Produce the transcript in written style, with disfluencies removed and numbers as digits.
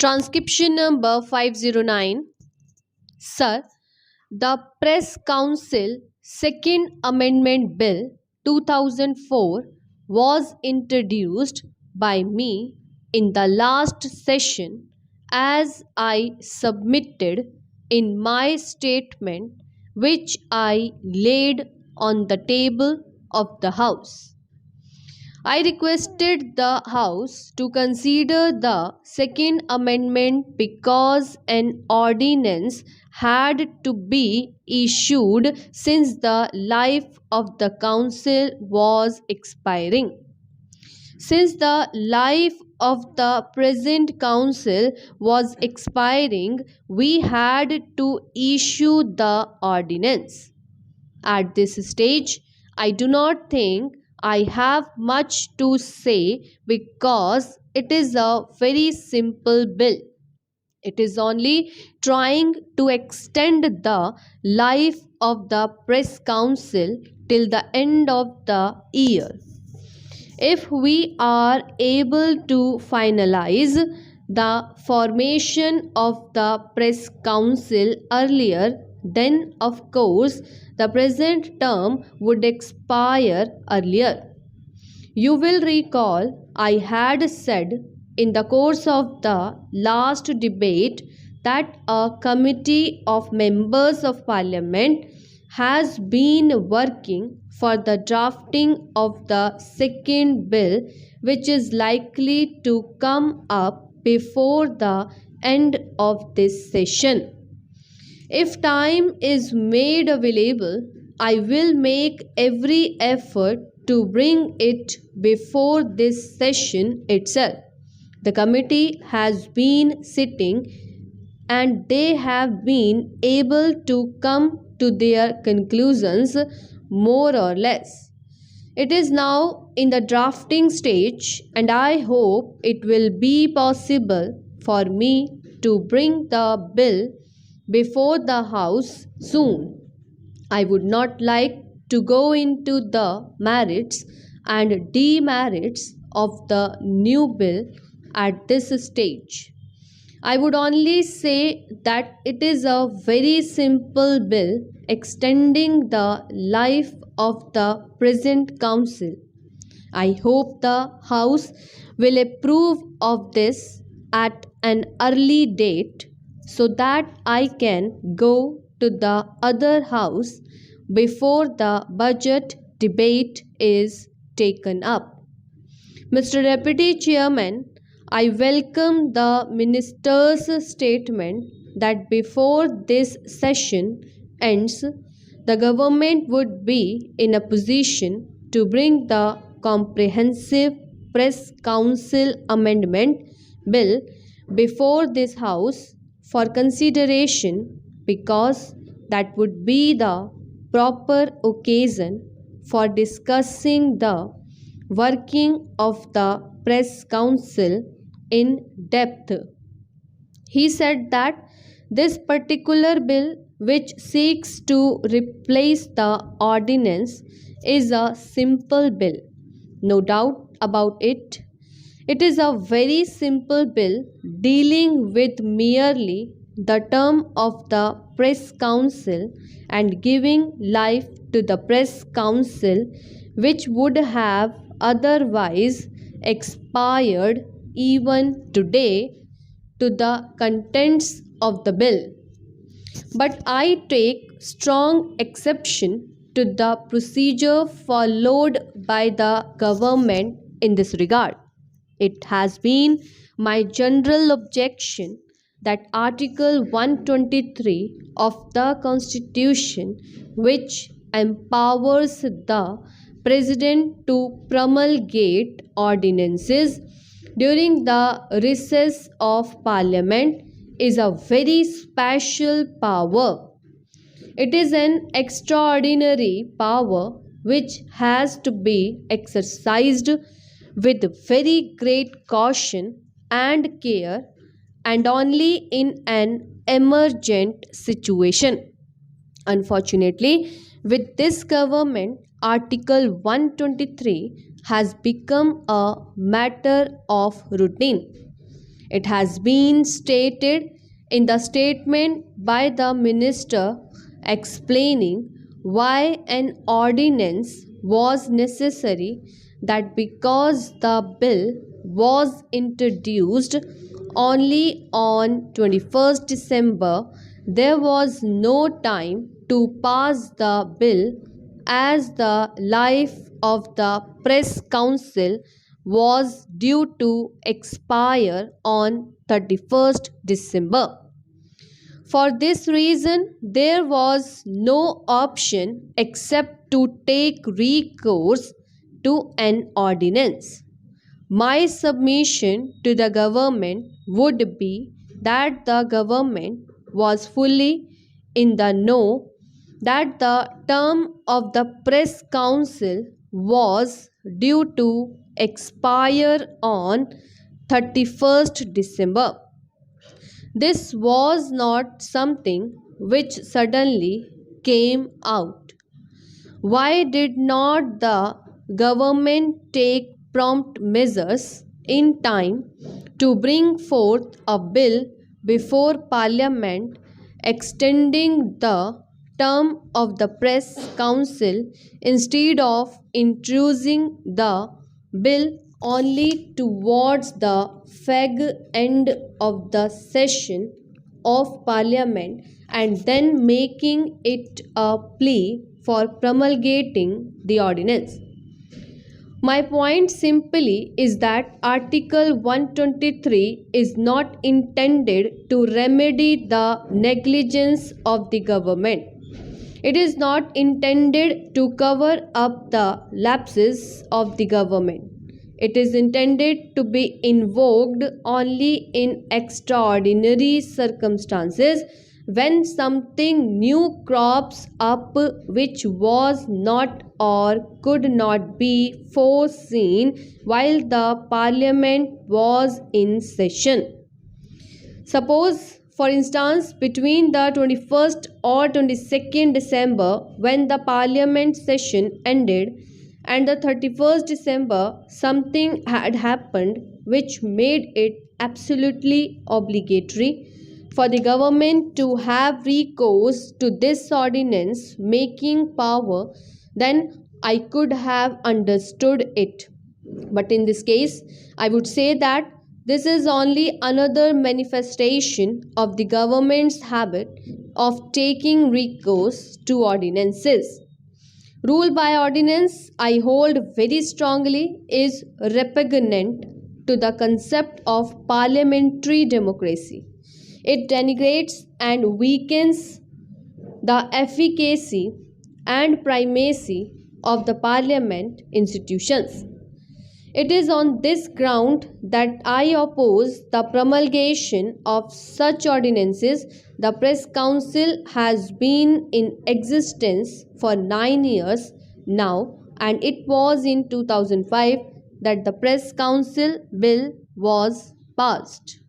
Transcription number 509. Sir, the Press Council Second Amendment Bill 2004 was introduced by me in the last session as I submitted in my statement which I laid on the table of the House. I requested the House to consider the Second Amendment because an ordinance had to be issued since the life of the Council was expiring. Since the life of the present Council was expiring, we had to issue the ordinance. At this stage, I do not think I have much to say because it is a very simple bill. It is only trying to extend the life of the Press Council till the end of the year. If we are able to finalize the formation of the Press Council earlier, then of course the present term would expire earlier. You will recall I had said in the course of the last debate that a committee of members of parliament has been working for the drafting of the second bill, which is likely to come up before the end of this session. If time is made available, I will make every effort to bring it before this session itself. The committee has been sitting and they have been able to come to their conclusions more or less. It is now in the drafting stage, and I hope it will be possible for me to bring the bill before the House soon. I would not like to go into the merits and demerits of the new bill at this stage. I would only say that it is a very simple bill extending the life of the present Council. I hope the House will approve of this at an early date so that I can go to the other House before the budget debate is taken up. Mr. Deputy Chairman, I welcome the Minister's statement that before this session ends, the government would be in a position to bring the comprehensive Press Council Amendment Bill before this House for consideration because that would be the proper occasion for discussing the working of the Press Council in depth. He said that this particular bill, which seeks to replace the ordinance, is a simple bill. No doubt about it. It is a very simple bill dealing with merely the term of the Press Council and giving life to the Press Council, which would have otherwise expired even today, to the contents of the bill. But I take strong exception to the procedure followed by the government in this regard. It has been my general objection that Article 123 of the Constitution, which empowers the President to promulgate ordinances during the recess of Parliament, is a very special power. It is an extraordinary power which has to be exercised with very great caution and care and only in an emergent situation. Unfortunately, with this government, Article 123 has become a matter of routine. It has been stated in the statement by the minister explaining why an ordinance was necessary, that because the bill was introduced only on 21st December, there was no time to pass the bill, as the life of the press council was due to expire on 31st December. For this reason, there was no option except to take recourse to an ordinance. My submission to the government would be that the government was fully in the know that the term of the press council was due to expire on 31st December. This was not something which suddenly came out. Why did not the government take prompt measures in time to bring forth a bill before Parliament extending the term of the press council, instead of introducing the bill only towards the fag end of the session of Parliament and then making it a plea for promulgating the ordinance? My point simply is that Article 123 is not intended to remedy the negligence of the government. It is not intended to cover up the lapses of the government. It is intended to be invoked only in extraordinary circumstances, when something new crops up which was not or could not be foreseen while the Parliament was in session. Suppose, for instance, between the 21st or 22nd December, when the Parliament session ended, and the 31st December, something had happened which made it absolutely obligatory for the government to have recourse to this ordinance making power, then I could have understood it. But in this case, I would say that this is only another manifestation of the government's habit of taking recourse to ordinances. Rule by ordinance, I hold very strongly, is repugnant to the concept of parliamentary democracy. It denigrates and weakens the efficacy and primacy of the parliament institutions. It is on this ground that I oppose the promulgation of such ordinances. The Press Council has been in existence for 9 years now, and it was in 2005 that the Press Council Bill was passed.